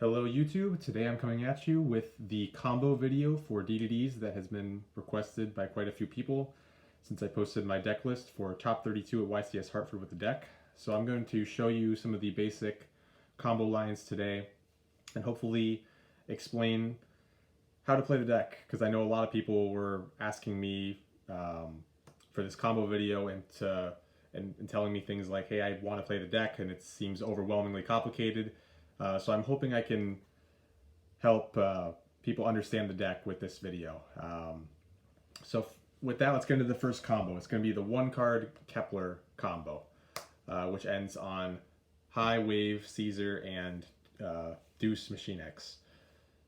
Hello YouTube, today I'm coming at you with the combo video for DDDs that has been requested by quite a few people since I posted my deck list for top 32 at YCS Hartford with the deck. So I'm going to show you some of the basic combo lines today and hopefully explain how to play the deck, because I know a lot of people were asking me for this combo video and telling me things like, hey, I want to play the deck and it seems overwhelmingly complicated. So I'm hoping I can help people understand the deck with this video. With that, let's get into the first combo. It's going to be the one card Kepler combo, which ends on High, Wave, Caesar, and Deuce Machine X.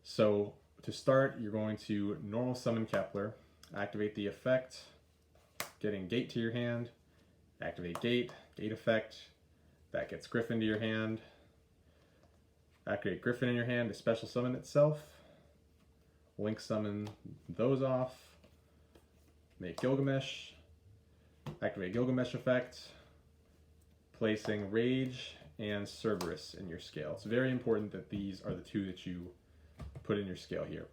So to start, you're going to normal summon Kepler, activate the effect, getting Gate to your hand, activate Gate, Gate effect, that gets Griffin to your hand. Activate Griffin in your hand to special summon itself. Link summon those off. Make Gilgamesh. Activate Gilgamesh effect. Placing Rage and Cerberus in your scale. It's very important that these are the two that you put in your scale here.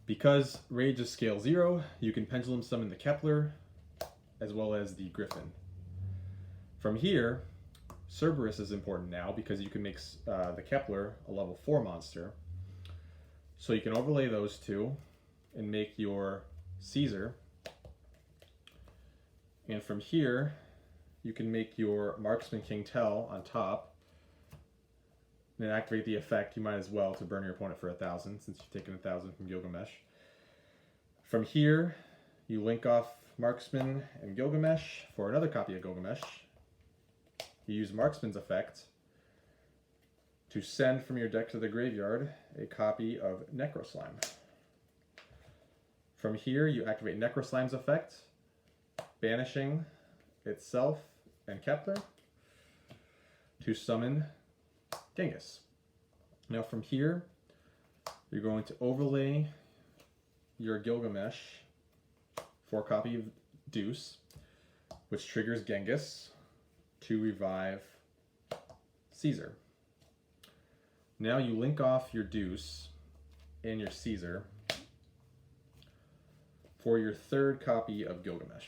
Because Rage is scale 0, you can pendulum summon the Kepler as well as the Griffin. From here, Cerberus is important now because you can make the Kepler a level 4 monster. So you can overlay those two and make your Caesar. And from here, you can make your Marksman King Tell on top. And then activate the effect. You might as well to burn your opponent for 1,000 since you've taken 1,000 from Gilgamesh. From here, you link off Marksman and Gilgamesh for another copy of Gilgamesh. You use Marksman's effect to send from your deck to the graveyard a copy of Necroslime. From here, you activate Necroslime's effect, banishing itself and Kepler to summon Genghis. Now from here, you're going to overlay your Gilgamesh for a copy of Deuce, which triggers Genghis to revive Caesar. Now you link off your Deuce and your Caesar for your third copy of Gilgamesh.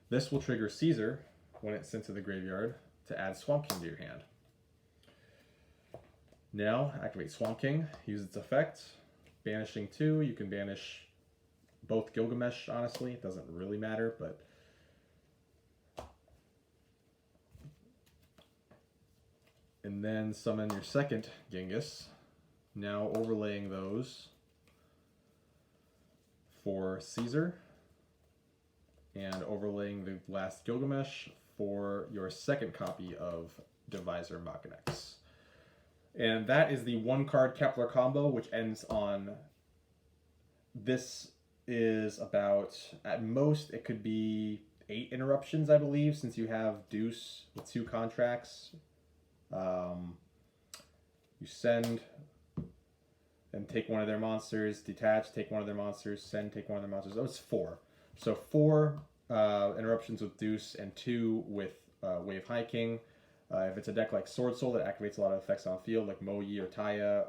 This will trigger Caesar when it's sent to the graveyard to add Swamp King to your hand. Now activate Swamp King, use its effect, banishing 2. You can banish both Gilgamesh, honestly, it doesn't really matter, but and then summon your second Genghis, now overlaying those for Caesar, and overlaying the last Gilgamesh for your second copy of Divisor Machinex. And that is the one card Kepler combo, which ends on, this is about, at most, it could be 8 interruptions, I believe, since you have Deuce with 2 contracts. You send and take one of their monsters, detach, take one of their monsters, send, take one of their monsters. Oh, it's 4. So 4 interruptions with Deuce and 2 with Wave High King. If it's a deck like Sword Soul that activates a lot of effects on field, like Moyi or Taya,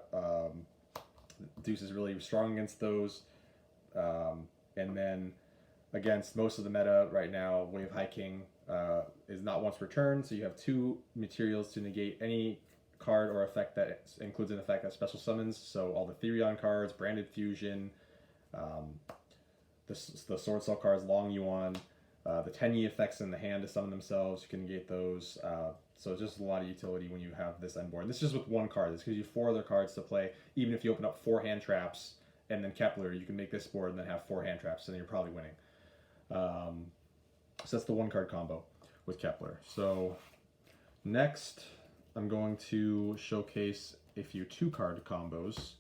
Deuce is really strong against those. And then against most of the meta right now, Wave High King is not once returned, so you have 2 materials to negate any card or effect that includes an effect that special summons. So all the Therion cards, Branded Fusion, the Sword Soul cards, Long Yuan, the Tenyi effects in the hand to summon themselves, you can negate those. So it's just a lot of utility when you have this end board. And this is just with 1 card. This gives you 4 other cards to play. Even if you open up 4 hand traps and then Kepler, you can make this board and then have 4 hand traps, and then you're probably winning. So that's the 1 card combo with Kepler. So next, I'm going to showcase a few 2 card combos.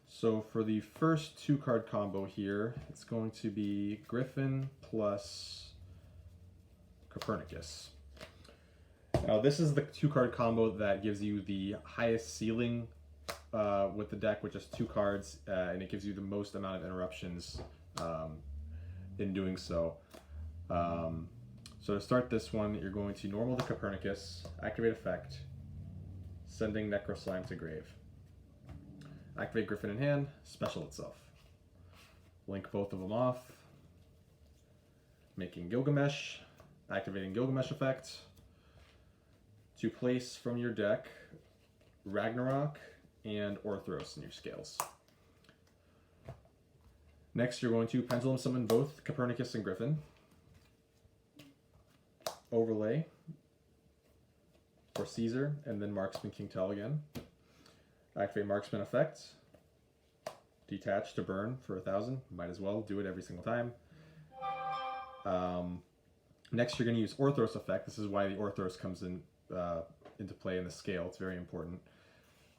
So for the first 2 card combo here, it's going to be Griffin plus Copernicus. Now this is the 2 card combo that gives you the highest ceiling with the deck with just 2 cards, and it gives you the most amount of interruptions in doing so. So to start this one, you're going to normal the Copernicus, activate effect, sending Necro Slime to grave. Activate Griffin in hand, special itself. Link both of them off, making Gilgamesh, activating Gilgamesh effect, to place from your deck Ragnarok and Orthros in your scales. Next, you're going to Pendulum Summon both Copernicus and Griffin. Overlay for Caesar, and then Marksman King Tell again. Activate Marksman effect. Detach to burn for 1,000. Might as well do it every single time. Next, you're going to use Orthros effect. This is why the Orthros comes into play in the scale. It's very important.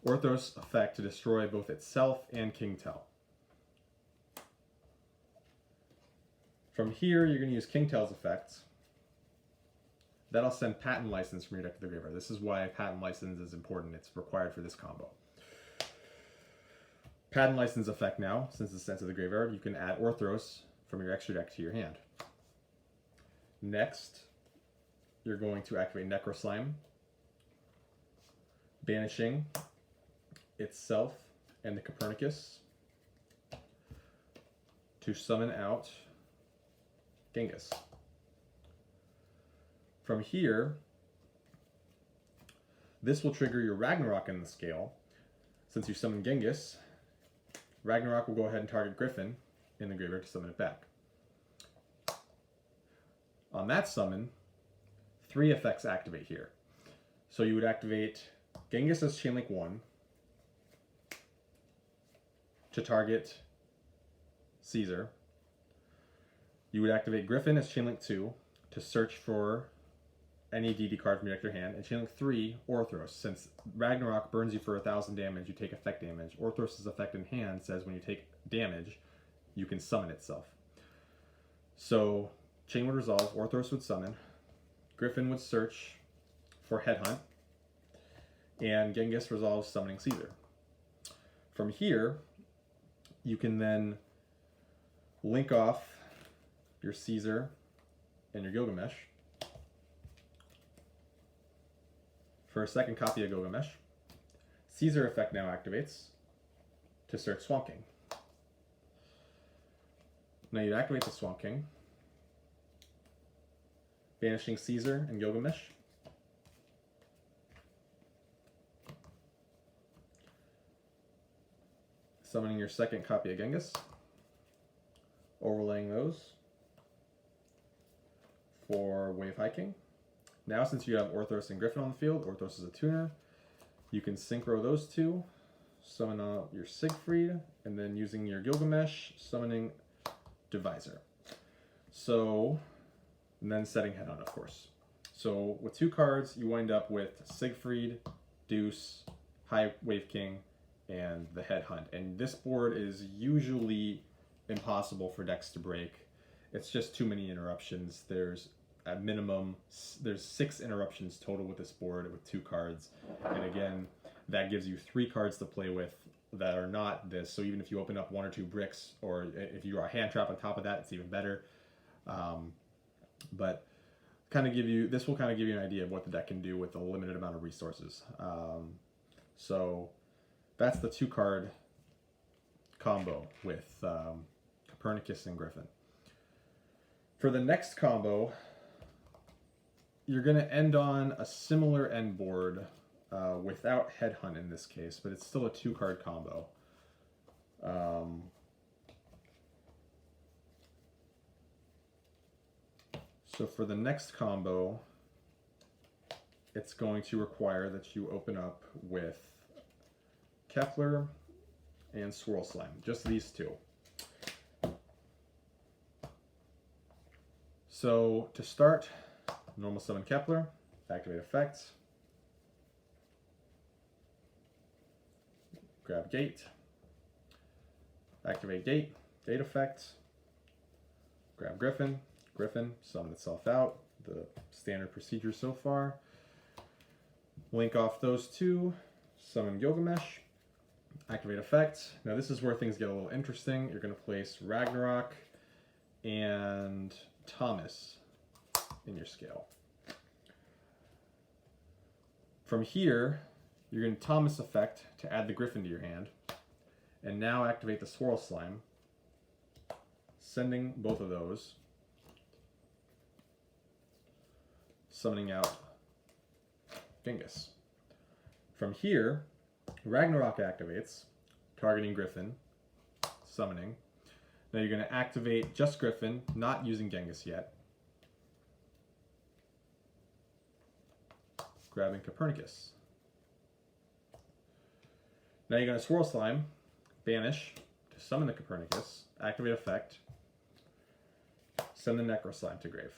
Orthros effect to destroy both itself and King Tell. From here, you're going to use King Tell's effect. That'll send Patent License from your deck to the graveyard. This is why Patent License is important. It's required for this combo. Patent License effect now, since it's sent to the graveyard, you can add Orthros from your extra deck to your hand. Next, you're going to activate Necro Slime, banishing itself and the Copernicus to summon out Genghis. From here, this will trigger your Ragnarok in the scale. Since you summon Genghis, Ragnarok will go ahead and target Griffin in the graveyard to summon it back. On that summon, 3 effects activate here. So you would activate Genghis as Chainlink 1 to target Caesar. You would activate Griffin as Chainlink 2 to search for any DD card from your deck to your hand, and Chainlink 3, Orthros. Since Ragnarok burns you for 1,000 damage, you take effect damage. Orthros' effect in hand says when you take damage, you can summon itself. So Chain would resolve, Orthros would summon, Griffin would search for Headhunt, and Genghis resolves summoning Caesar. From here, you can then link off your Caesar and your Gilgamesh for a second copy of Gilgamesh. Caesar effect now activates to search Swamp King. Now you activate the Swamp King, banishing Caesar and Gilgamesh. Summoning your second copy of Genghis. Overlaying those for Wave Hiking. Now, since you have Orthros and Griffin on the field, Orthros is a tuner, you can synchro those two, summon out your Siegfried, and then using your Gilgamesh, summoning Divisor. So, and then setting Headhunt, of course. So, with 2 cards, you wind up with Siegfried, Deuce, High Wave King, and the Headhunt. And this board is usually impossible for decks to break. It's just too many interruptions. There's at minimum, there's 6 interruptions total with this board with 2 cards. And again, that gives you 3 cards to play with that are not this. So even if you open up 1 or 2 bricks, or if you are a hand trap on top of that, it's even better. But this will kind of give you an idea of what the deck can do with a limited amount of resources. So that's the 2-card combo with Copernicus and Griffin. For the next combo, you're going to end on a similar end board without Headhunt in this case, but it's still a 2-card combo. So for the next combo, it's going to require that you open up with Kepler and Swirl Slime, just these 2. So to start, normal summon Kepler, activate effects, grab Gate, activate Gate, Gate effect, grab Griffin, Griffin, summon itself out, the standard procedure so far. Link off those 2, summon Gilgamesh, activate effect. Now this is where things get a little interesting. You're going to place Ragnarok and Thomas in your scale. From here, you're going to Thomas effect to add the Griffin to your hand, and now activate the Swirl Slime, sending both of those, summoning out Genghis. From here, Ragnarok activates, targeting Griffin, summoning. Now you're going to activate just Griffin, not using Genghis yet, grabbing Copernicus. Now you're going to Swirl Slime, banish to summon the Copernicus, activate effect, send the Necro Slime to grave.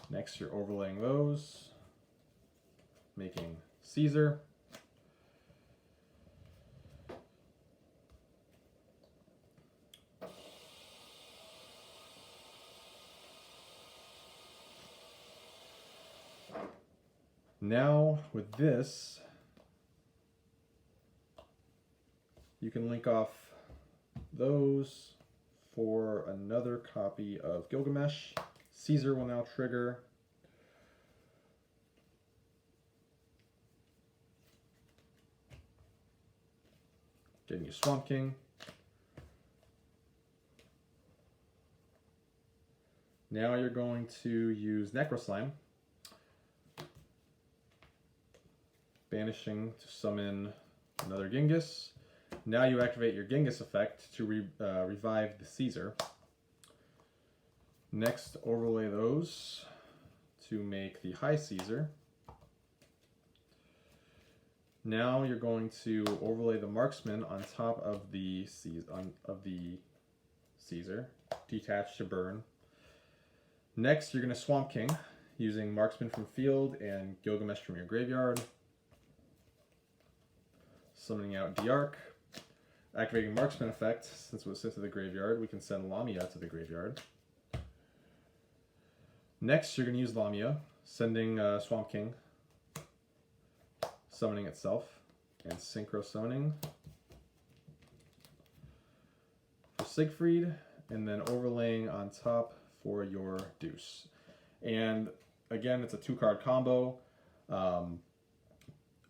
Next, you're overlaying those, making Caesar. Now, with this, you can link off those for another copy of Gilgamesh. Caesar will now trigger. Getting you Swamp King. Now you're going to use Necro Slime, banishing to summon another Genghis. Now you activate your Genghis effect to revive the Caesar. Next, overlay those to make the High Caesar. Now you're going to overlay the Marksman on top of the Caesar, detach to burn. Next, you're going to Swamp King using Marksman from field and Gilgamesh from your graveyard. Summoning out Diarch. Activating Marksman effect, since it was sent to the graveyard, we can send Lamia to the graveyard. Next, you're going to use Lamia, sending Swamp King, summoning itself, and Synchro Summoning for Siegfried, and then overlaying on top for your Deuce. And again, it's a 2-card combo,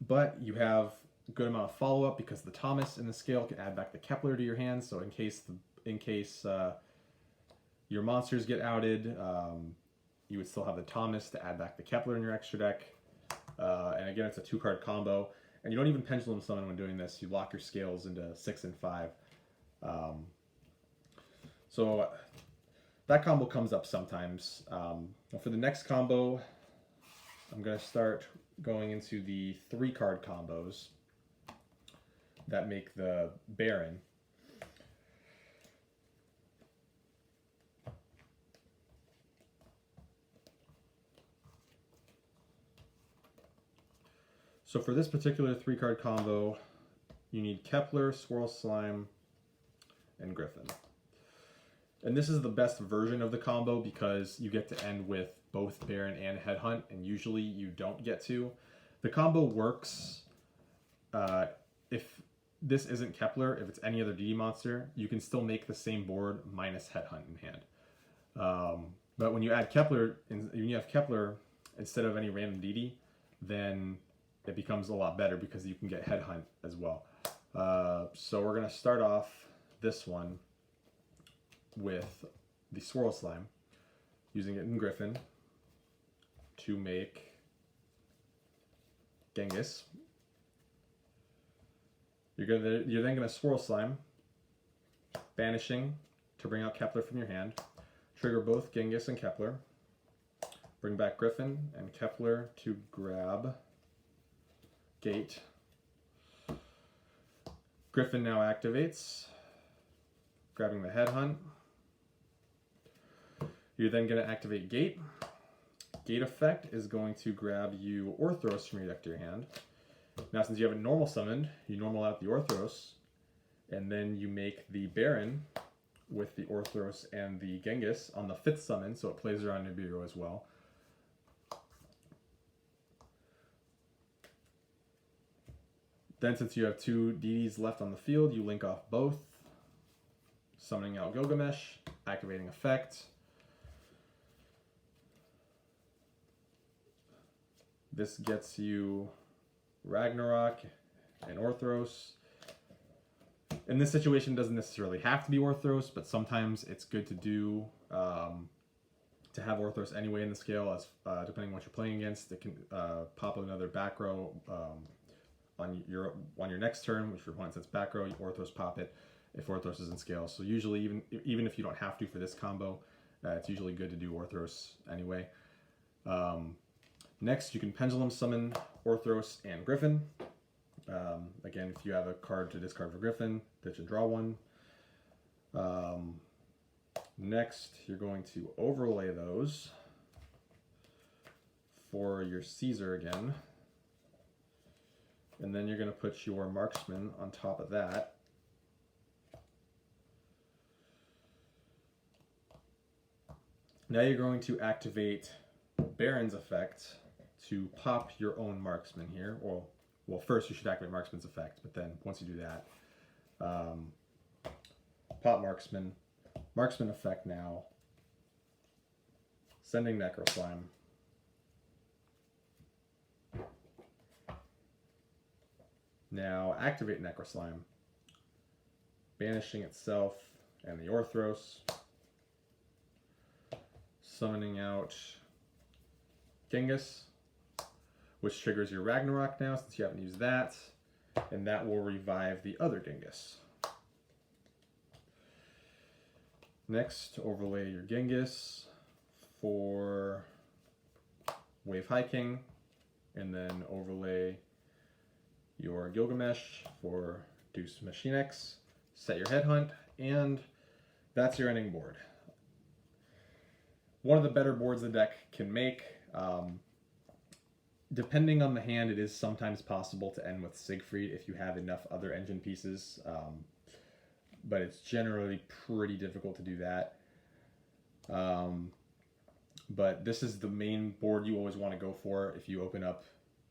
but you have a good amount of follow-up because the Thomas in the scale can add back the Kepler to your hand, so in case your monsters get outed, you would still have the Thomas to add back the Kepler in your extra deck. And again, it's a 2-card combo. And you don't even Pendulum Summon when doing this. You lock your scales into 6 and 5. So that combo comes up sometimes. For the next combo, I'm going to start going into the 3-card combos that make the Baron. So for this particular 3-card combo, you need Kepler, Swirl Slime, and Griffin. And this is the best version of the combo because you get to end with both Baron and Headhunt, and usually you don't get to. The combo works if this isn't Kepler, if it's any other DD monster, you can still make the same board minus Headhunt in hand. But when you add Kepler, when you have Kepler instead of any random DD, then it becomes a lot better because you can get Headhunt as well. So we're going to start off this one with the Swirl Slime, using it in Griffin to make Genghis. You're then going to Swirl Slime, banishing to bring out Kepler from your hand, trigger both Genghis and Kepler, bring back Griffin and Kepler to grab Gate. Griffin now activates, grabbing the Headhunt. You're then going to activate Gate. Gate effect is going to grab you Orthros from your deck to your hand. Now, since you have it normal summoned, you normal out the Orthros, and then you make the Baron with the Orthros and the Genghis on the 5th summon, so it plays around Nibiru as well. Then, since you have 2 DDs left on the field, you link off both, summoning out Gilgamesh, activating effect. This gets you Ragnarok and Orthros. In this situation, it doesn't necessarily have to be Orthros, but sometimes it's good to do to have Orthros anyway in the scale, as depending on what you're playing against. It can pop another back row on your next turn, which your opponent sets back row. You Orthros pop it if Orthros is in scale. So usually, even if you don't have to for this combo, it's usually good to do Orthros anyway. Next, you can Pendulum Summon Orthros and Griffin. Again, if you have a card to discard for Griffin, pitch and draw one. Next, you're going to overlay those for your Caesar again. And then you're going to put your Marksman on top of that. Now you're going to activate Baron's effect to pop your own Marksman here. Well, first you should activate Marksman's effect, but then once you do that, pop Marksman. Marksman effect now. Sending Necro Slime. Now activate Necro Slime. Banishing itself and the Orthros. Summoning out Genghis, which triggers your Ragnarok now since you haven't used that, and that will revive the other Genghis. Next, overlay your Genghis for Wave Hiking, and then overlay your Gilgamesh for Deuce Machine X, set your Headhunt, and that's your ending board. One of the better boards the deck can make. Depending on the hand, it is sometimes possible to end with Siegfried if you have enough other engine pieces, but it's generally pretty difficult to do that. But this is the main board you always want to go for if you open up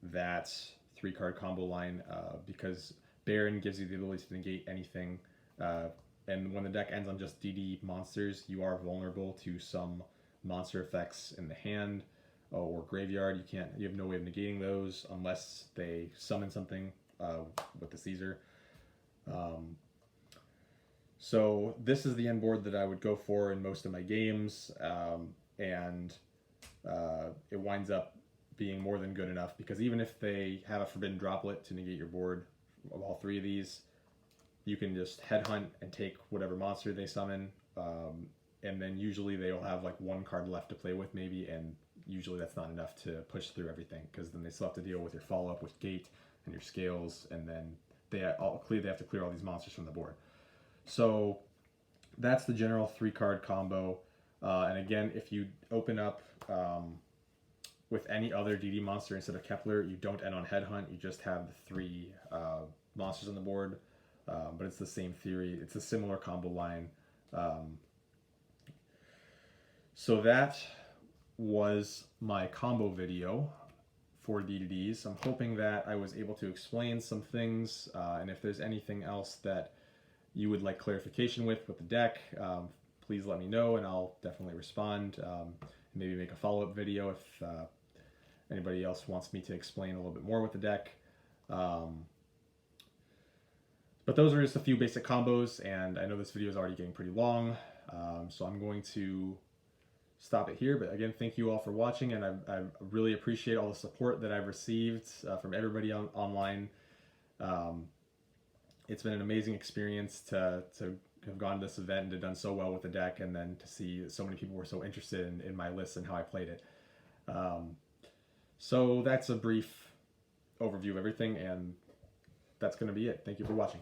that 3-card combo line, because Baron gives you the ability to negate anything, and when the deck ends on just DD monsters, you are vulnerable to some monster effects in the hand or graveyard. You have no way of negating those unless they summon something with the Caesar. So this is the end board that I would go for in most of my games, and it winds up being more than good enough, because even if they have a Forbidden Droplet to negate your board of all 3 of these, you can just Headhunt and take whatever monster they summon, and then usually they'll have like 1 card left to play with maybe, and usually that's not enough to push through everything, because then they still have to deal with your follow-up with Gate and your Scales, and then they have to clear all these monsters from the board. So that's the general 3-card combo. And again, if you open up with any other DD monster instead of Kepler, you don't end on Headhunt, you just have the 3 monsters on the board, but it's the same theory. It's a similar combo line. So that was my combo video for DDDs. I'm hoping that I was able to explain some things, and if there's anything else that you would like clarification with the deck, please let me know and I'll definitely respond. Maybe make a follow-up video if anybody else wants me to explain a little bit more with the deck. But those are just a few basic combos, and I know this video is already getting pretty long, so I'm going to stop it here. But again, thank you all for watching, and I really appreciate all the support that I've received from everybody online. It's been an amazing experience to have gone to this event and to done so well with the deck, and then to see that so many people were so interested in my list and how I played it. So that's a brief overview of everything, and that's going to be it. Thank you for watching.